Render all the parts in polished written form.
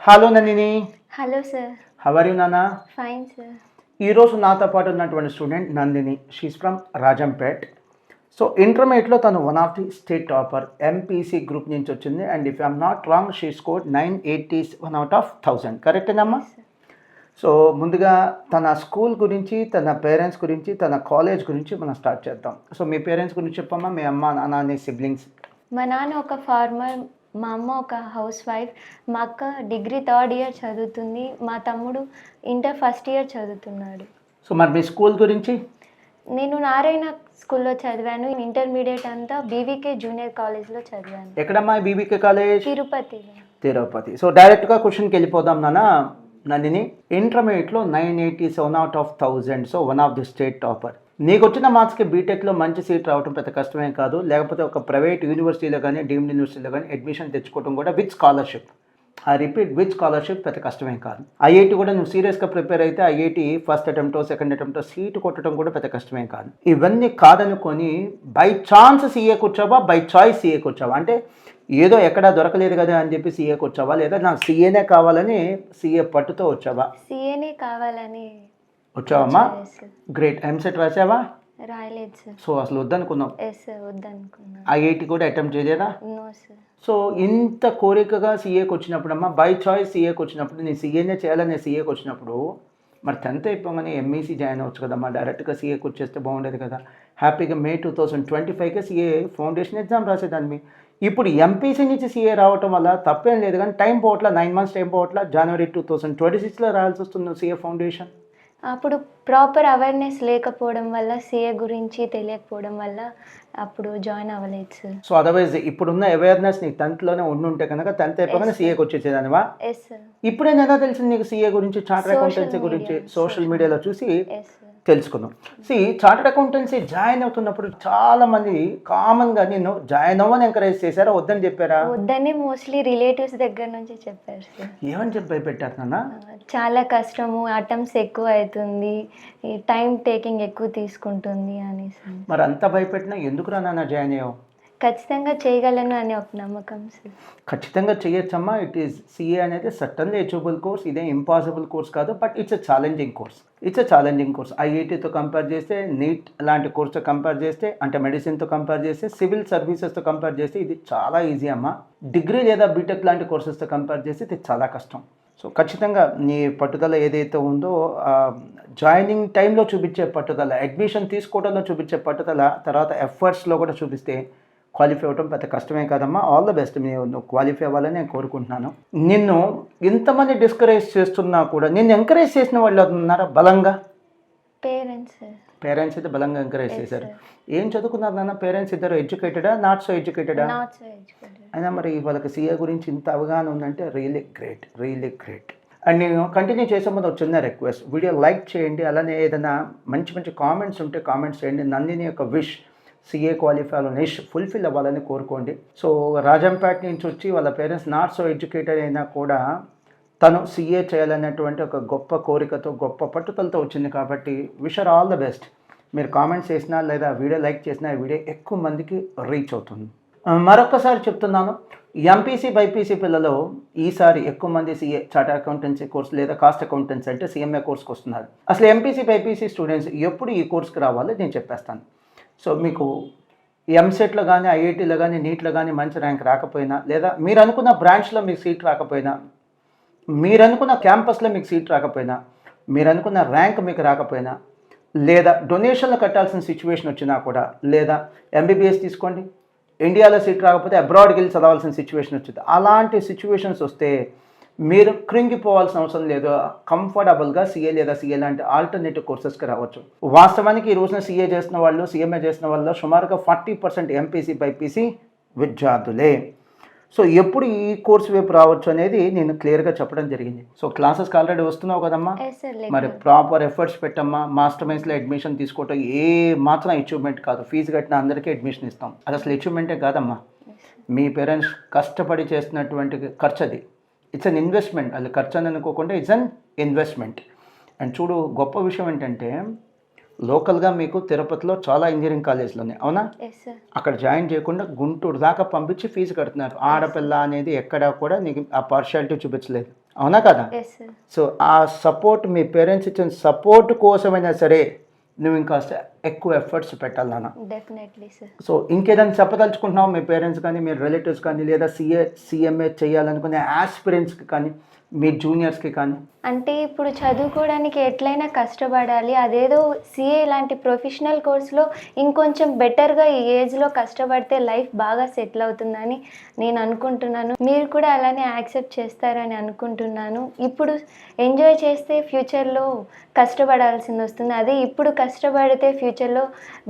Hello Nandini. Hello sir. How are you నానా? Fine sir. ఈరోజు నాతో పాటు ఉన్నటువంటి student Nandini. She's from Rajampet. So ఇంటర్మీడియట్లో తను one of the state topper MPC group నుంచి వచ్చింది. And if I'm not wrong she scored 980 1 out of 1000. కరెక్టేనమ్మా? సో ముందుగా తన స్కూల్ గురించి, తన పేరెంట్స్ గురించి, తన కాలేజ్ గురించి మనం స్టార్ట్ చేద్దాం. సో మీ పేరెంట్స్ గురించి చెప్పమ్మా. మీ అమ్మ, నాన్న, నీ సిబ్లింగ్స్. మా నాన్న ఒక ఫార్మర్, మా అమ్మ ఒక హౌస్ వైఫ్, మా అక్క డిగ్రీ 3rd year చదువుతుంది, మా తమ్ముడు ఇంటర్ 1st year చదువుతున్నాడు. సో మరి మీ స్కూల్ గురించి? నేను నారాయణ స్కూల్లో చదివాను. ఇంటర్మీడియట్ అంతా బీవీకే జూనియర్ కాలేజ్లో చదివాను. ఎక్కడమ్మా బీబీకే కాలేజ్? తిరుపతిలో. తిరుపతి. సో డైరెక్ట్గా క్వశ్చన్కి వెళ్ళిపోదాం నాన్న. నందిని, ఇంటర్మీడియట్లో 987 out of 1000. So one of the state topper. నీకు వచ్చిన మార్క్స్కి బీటెక్లో మంచి సీట్ రావడం పెద్ద కష్టమే కాదు. లేకపోతే ఒక ప్రైవేట్ యూనివర్సిటీలో కానీ, డీమ్డ్ యూనివర్సిటీలో కానీ అడ్మిషన్ తెచ్చుకోవడం కూడా with scholarship. I repeat, with scholarship పెద్ద కష్టమే కాదు. ఐఐటి కూడా నువ్వు సీరియస్గా ప్రిపేర్ అయితే ఐఐటి ఫస్ట్ అటెంప్టో సెకండ్ అటెంప్టో సీటు కొట్టడం కూడా పెద్ద కష్టమే కాదు. ఇవన్నీ కాదనుకొని బై ఛాన్స్ సీఏకి వచ్చావా, బై చాయిస్ సీఏకి వచ్చావా? అంటే ఏదో ఎక్కడా దొరకలేదు కదా అని చెప్పి సీఏకి వచ్చావా, లేదా నాకు సీఏనే కావాలని సీఏ పట్టుతో వచ్చావా? సీఏనే కావాలని వచ్చావమ్మా. గ్రేట్. ఎంసెట్ రాసావా? రాయలేదు సార్. సో అసలు వద్దనుకున్నావు? ఎస్ సార్, వద్దనుకున్నాను. ఐఐటి కూడా అటెంప్ట్ చేయలేదా? No sir. సో ఇంత కోరికగా సీఏకి వచ్చినప్పుడు అమ్మా, బై చాయిస్ సీఏకి వచ్చినప్పుడు, నీ సీఏనే చేయాలని సీఏకి వచ్చినప్పుడు మరి 10th అయిపోగానే ఎంఈసీ జాయిన్ అవ్వచ్చు కదమ్మా. డైరెక్ట్గా సీఏకి వచ్చేస్తే బాగుండేది కదా. హ్యాపీగా May 2025కే సీఏ ఫౌండేషన్ ఎగ్జామ్ రాసేదాన్ని. ఇప్పుడు ఎంపీసీ నుంచి సీఏ రావటం వల్ల తప్పేం లేదు, కానీ టైం పోవట్లా, 9 months టైం పోవట్లా. January 2026లో రాయాల్సి వస్తుంది సీఏ ఫౌండేషన్. అప్పుడు ప్రాపర్ అవేర్నెస్ లేకపోవడం వల్ల, సీఏ గురించి తెలియకపోవడం వల్ల అప్పుడు జాయిన్ అవ్వలేదు సార్. సో అదర్వైజ్ ఇప్పుడున్న అవేర్నెస్ నీకు 10thలోనే ఉండుంటే కనుక 10th అయిపోగానే సీఏకి వచ్చేసేదానివా? Yes sir. ఇప్పుడే ఎలా తెలిసింది నీకు సీఏ గురించి, చార్టర్డ్ అకౌంటెన్సీ గురించి? సోషల్ మీడియాలో చూసి తెలుసుకుందాం. చార్టర్డ్ అకౌంటెన్సీ జాయిన్ అవుతున్నప్పుడు చాలా మంది కామన్గా నిన్ను జాయిన్ అవ్వని ఎంకరేజ్ చేశారా, వద్దని చెప్పారా? వద్దని మోస్ట్లీ రిలేటివ్స్ దగ్గర నుంచి చెప్పారు సార్. ఏమని చెప్పి భయపెట్టారు నాన్న? చాలా కష్టము, అటెంప్ట్స్ ఎక్కువ అవుతుంది, టైం టేకింగ్ ఎక్కువ తీసుకుంటుంది అనేసి. మరి అంత భయపెట్టినా ఎందుకు రా నాన్న జాయిన్ అయ్యావు? ఖచ్చితంగా చేయగలను అనే ఒక నమ్మకం సార్. ఖచ్చితంగా చేయొచ్చమ్మా. ఇట్ ఈస్ సీఏ అనేది సర్టన్లీ అచీవబుల్ కోర్స్. ఇదే ఇంపాసిబుల్ కోర్స్ కాదు, but it's a challenging course. ఐఐటీతో కంపేర్ చేస్తే, నీట్ లాంటి కోర్స్తో కంపేర్ చేస్తే, అంటే మెడిసిన్తో కంపేర్ చేస్తే, సివిల్ సర్వీసెస్తో కంపేర్ చేస్తే ఇది చాలా ఈజీ అమ్మా. డిగ్రీ లేదా బీటెక్ లాంటి కోర్సెస్తో కంపేర్ చేస్తే ఇది చాలా కష్టం. సో ఖచ్చితంగా నీ పట్టుదల ఏదైతే ఉందో, జాయినింగ్ టైంలో చూపించే పట్టుదల, అడ్మిషన్ తీసుకోవడంలో చూపించే పట్టుదల, తర్వాత ఎఫర్ట్స్లో కూడా చూపిస్తే క్వాలిఫై అవ్వడం పెద్ద కష్టమే కాదమ్మా. All the best. నువ్వు క్వాలిఫై అవ్వాలని నేను కోరుకుంటున్నాను. నిన్ను ఇంతమంది డిస్కరేజ్ చేస్తున్నా కూడా నిన్ను ఎంకరేజ్ చేసిన వాళ్ళు ఉన్నారా బలంగా? పేరెంట్స్ అయితే బలంగా ఎంకరేజ్ చేశారు. ఏం చదువుకున్నారు నాన్న పేరెంట్స్? ఇద్దరు ఎడ్యుకేటెడా, నాట్ సో ఎడ్యుకేటెడా? అయినా మరి వాళ్ళకి సీఏ గురించి ఇంత అవగాహన ఉందంటే రియలీ గ్రేట్. అండ్ నేను కంటిన్యూ చేసే ముందు ఒక చిన్న రిక్వెస్ట్, వీడియో లైక్ చేయండి. అలానే ఏదైనా మంచి కామెంట్స్ ఉంటే కామెంట్స్ చేయండి. నందిని యొక్క విష్ సీఏ క్వాలిఫైలో నిష్ ఫుల్ఫిల్ అవ్వాలని కోరుకోండి. సో రాజంపేట నుంచి వచ్చి వాళ్ళ పేరెంట్స్ నాట్ సో ఎడ్యుకేటెడ్ అయినా కూడా తను సీఏ చేయాలనేటువంటి ఒక గొప్ప కోరికతో, గొప్ప పట్టుదలతో వచ్చింది కాబట్టి wish are all the best. మీరు కామెంట్స్ చేసినా లేదా వీడియో లైక్ చేసినా వీడియో ఎక్కువ మందికి రీచ్ అవుతుంది. మరొకసారి చెప్తున్నాను, ఎంపీసీ బైపీసీ పిల్లలు ఈసారి ఎక్కువ మంది సీఏ చార్టర్డ్ అకౌంటెన్సీ కోర్స్ లేదా కాస్ట్ అకౌంటెన్సీ అంటే సిఎంఏ కోర్స్కి వస్తున్నారు. అసలు ఎంపీసీ బైపీసీ స్టూడెంట్స్ ఎప్పుడు ఈ కోర్స్కి రావాలో నేను చెప్పేస్తాను. సో మీకు ఎంసెట్లో కానీ, ఐఐటీలో కానీ, నీట్లో కానీ మంచి ర్యాంక్ రాకపోయినా, లేదా మీరు అనుకున్న బ్రాంచ్లో మీకు సీట్ రాకపోయినా, మీరు అనుకున్న క్యాంపస్లో మీకు సీట్ రాకపోయినా, మీరు అనుకున్న ర్యాంక్ మీకు రాకపోయినా, లేదా డొనేషన్లు కట్టాల్సిన సిచ్యువేషన్ వచ్చినా కూడా, లేదా ఎంబీబీఎస్ తీసుకోండి, ఇండియాలో సీట్ రాకపోతే అబ్రాడ్కి వెళ్ళి చదవాల్సిన సిచ్యువేషన్ వచ్చింది. అలాంటి సిచ్యువేషన్స్ వస్తే మీరు కృంగిపోవాల్సిన అవసరం లేదు. కంఫర్టబుల్గా సీఏ లేదా సీఏ లాంటి ఆల్టర్నేటివ్ కోర్సెస్కి రావచ్చు. వాస్తవానికి ఈ రోజున సీఏ చేసిన వాళ్ళు, సీఎంఏ చేసిన వాళ్ళు సుమారుగా 40% ఎంపీసీ బైపీసీ విద్యార్థులే. సో ఎప్పుడు ఈ కోర్సు వైపు రావచ్చు అనేది నేను క్లియర్గా చెప్పడం జరిగింది. సో క్లాసెస్కి ఆల్రెడీ వస్తున్నావు కదమ్మా, మరి ప్రాపర్ ఎఫర్ట్స్ పెట్టమ్మా. మాస్టర్ మైన్స్లో అడ్మిషన్ తీసుకోవటం ఏ మాత్రం అచీవ్మెంట్ కాదు. ఫీజు కట్టిన అందరికీ అడ్మిషన్ ఇస్తాం. అది అసలు అచీవ్మెంటే కాదమ్మా. మీ పేరెంట్స్ కష్టపడి చేస్తున్నటువంటి ఖర్చు అది. It's an investment. అది ఖర్చు అని అనుకోకుండా ఇట్స్ అన్ ఇన్వెస్ట్మెంట్. అండ్ చూడు, గొప్ప విషయం ఏంటంటే లోకల్గా మీకు తిరుపతిలో చాలా ఇంజనీరింగ్ కాలేజీలు ఉన్నాయి, అవునా? అక్కడ జాయిన్ చేయకుండా గుంటూరు దాకా పంపించి ఫీజు కడుతున్నారు. ఆడపిల్ల అనేది ఎక్కడా కూడా నీకు ఆ పార్షియాలిటీ చూపించలేదు. అవునా కదా? Yes sir. సో ఆ సపోర్ట్ మీ పేరెంట్స్ ఇచ్చిన సపోర్ట్ కోసమైనా సరే నువ్వు ఇంకాస్త ఎక్కువ ఎఫర్ట్స్ పెట్టాలి నాన్న. Definitely sir. సో ఇంకేదైనా చెప్పదలుచుకుంటున్నావు మీ పేరెంట్స్ కానీ మీ రిలేటివ్స్ కానీ లేదా సిఎంఏ చేయాలనుకునే ఆస్పిరెంట్స్కి కానీ మీ జూనియర్స్కి కానీ? అంటే ఇప్పుడు చదువుకోవడానికి ఎట్లయినా కష్టపడాలి, అదేదో సిఏ లాంటి ప్రొఫెషనల్ కోర్స్లో ఇంకొంచెం బెటర్గా ఈ ఏజ్లో కష్టపడితే లైఫ్ బాగా సెటిల్ అవుతుందని నేను అనుకుంటున్నాను. మీరు కూడా అలానే యాక్సెప్ట్ చేస్తారని అనుకుంటున్నాను. ఇప్పుడు ఎంజాయ్ చేస్తే ఫ్యూచర్లో కష్టపడాల్సింది వస్తుంది, అదే ఇప్పుడు కష్టపడితే ఫ్యూచర్లో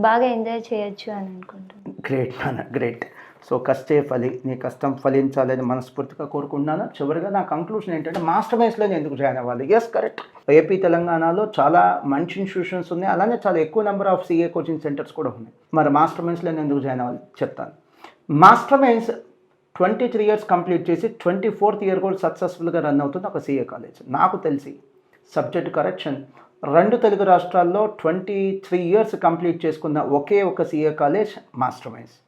బాగా ఎంజాయ్ చేయొచ్చు అని అనుకుంటున్నాను. గ్రేట్ నాన్న, గ్రేట్. సో కష్టే ఫలి, నీ కష్టం ఫలించాలని మనస్ఫూర్తిగా కోరుకుంటున్నాను. చివరిగా నా కంక్లూషన్ ఏంటంటే మాస్టర్ మైన్స్లోనే ఎందుకు జాయిన్ అవ్వాలి? Yes, correct. ఏపీ తెలంగాణలో చాలా మంచి ఇన్స్టిట్యూషన్స్ ఉన్నాయి, అలానే చాలా ఎక్కువ number of CA coaching centres కూడా ఉన్నాయి. మరి మాస్టర్ మైన్స్లోనే ఎందుకు జాయిన్ అవ్వాలి చెప్తాను. మాస్టర్ మైన్స్ 23 ఇయర్స్ కంప్లీట్ చేసి 24th ఇయర్ కూడా సక్సెస్ఫుల్గా రన్ అవుతుంది ఒక సిఏ కాలేజ్. నాకు తెలిసి సబ్జెక్ట్ కరెక్షన్ 2 తెలుగు రాష్ట్రాల్లో 23 ఇయర్స్ కంప్లీట్ చేసుకున్న ఒకే ఒక CA college master minds.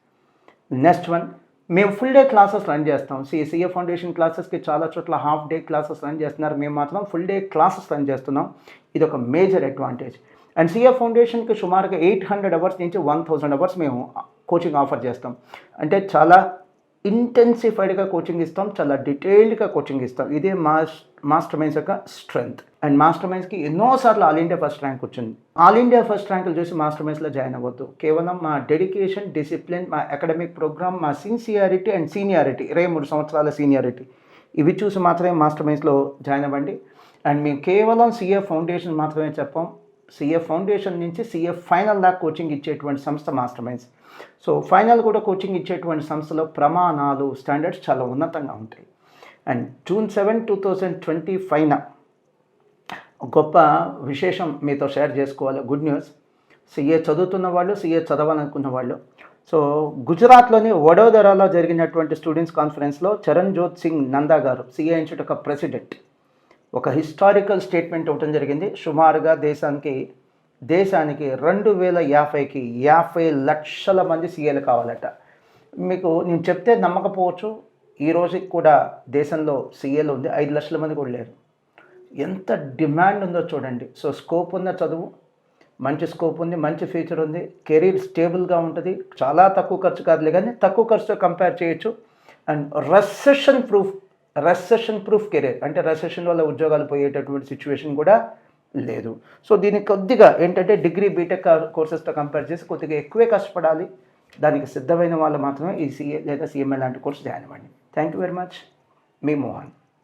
Next one, మేము ఫుల్ డే క్లాసెస్ రన్ చేస్తాం. సిఏ ఫౌండేషన్ క్లాసెస్కి చాలా చోట్ల హాఫ్ డే క్లాసెస్ రన్ చేస్తున్నారు, మేము మాత్రం ఫుల్ డే క్లాసెస్ రన్ చేస్తున్నాం. ఇది ఒక మేజర్ అడ్వాంటేజ్. అండ్ సిఏ ఫౌండేషన్కి సుమారుగా 800 అవర్స్ నుంచి 1000 అవర్స్ మేము కోచింగ్ ఆఫర్ చేస్తాం. అంటే చాలా ఇంటెన్సిఫైడ్గా కోచింగ్ ఇస్తాం, చాలా డీటెయిల్డ్గా కోచింగ్ ఇస్తాం. ఇదే మాస్టర్ మైన్స్ యొక్క స్ట్రెంగ్త్. అండ్ మాస్టర్ మైన్స్కి ఎన్నోసార్లు ఆల్ ఇండియా ఫస్ట్ ర్యాంక్ వచ్చింది. ఆల్ ఇండియా ఫస్ట్ ర్యాంకులు చూసి మాస్టర్ మైన్స్లో జాయిన్ అవ్వద్దు. కేవలం మా డెడికేషన్, డిసిప్లిన్, మా అకాడమిక్ ప్రోగ్రామ్, మా సిన్సియారిటీ అండ్ సీనియారిటీ, 23 సంవత్సరాల సీనియారిటీ, ఇవి చూసి మాత్రమే మాస్టర్ మైన్స్లో జాయిన్ అవ్వండి. అండ్ మేము కేవలం సిఏ ఫౌండేషన్ మాత్రమే చెప్పాం. సిఏ ఫౌండేషన్ నుంచి సిఏ ఫైనల్ దాకా కోచింగ్ ఇచ్చేటువంటి సంస్థ మాస్టర్ మైన్స్. సో ఫైనల్ కూడా కోచింగ్ ఇచ్చేటువంటి సంస్థలో ప్రమాణాలు, స్టాండర్డ్స్ చాలా ఉన్నతంగా ఉంటాయి. అండ్ June 7, 2025 గొప్ప విశేషం మీతో షేర్ చేసుకోవాలి. Good news. సిఏ చదువుతున్న వాళ్ళు, సిఏ చదవాలనుకున్న వాళ్ళు. సో గుజరాత్లోని వడోదరాలో జరిగినటువంటి స్టూడెంట్స్ కాన్ఫరెన్స్లో చరణ్జోత్ సింగ్ నందా గారు, సిఏ ఇన్స్టిట్యూట్ యొక్క ప్రెసిడెంట్, ఒక హిస్టారికల్ స్టేట్మెంట్ ఇవ్వడం జరిగింది. సుమారుగా దేశానికి 2050కి 50 లక్షల మంది సీఏలు కావాలట. మీకు నేను చెప్తే నమ్మకపోవచ్చు, ఈ రోజుకి కూడా దేశంలో సీఏలు ఉంది 5 లక్షల మంది కూడా లేరు. ఎంత డిమాండ్ ఉందో చూడండి. సో స్కోప్ ఉన్న చదువు, మంచి స్కోప్ ఉంది, మంచి ఫ్యూచర్ ఉంది, కెరీర్ స్టేబుల్గా ఉంటుంది, చాలా తక్కువ ఖర్చు కాదులే కానీ తక్కువ ఖర్చుతో కంపేర్ చేయొచ్చు. అండ్ రెసెషన్ ప్రూఫ్ కెరీర్, అంటే రెసెషన్ వల్ల ఉద్యోగాలు పోయేటటువంటి సిచ్యువేషన్ కూడా లేదు. సో దీనికి కొద్దిగా ఏంటంటే డిగ్రీ బీటెక్ కోర్సెస్తో కంపేర్ చేసి కొద్దిగా ఎక్కువే కష్టపడాలి. దానికి సిద్ధమైన వాళ్ళు మాత్రమే ఈ సిఏ లేదా సిఎంఏ లాంటి కోర్సు జాయిన్ అవ్వండి. Thank you very much. Me Mohan.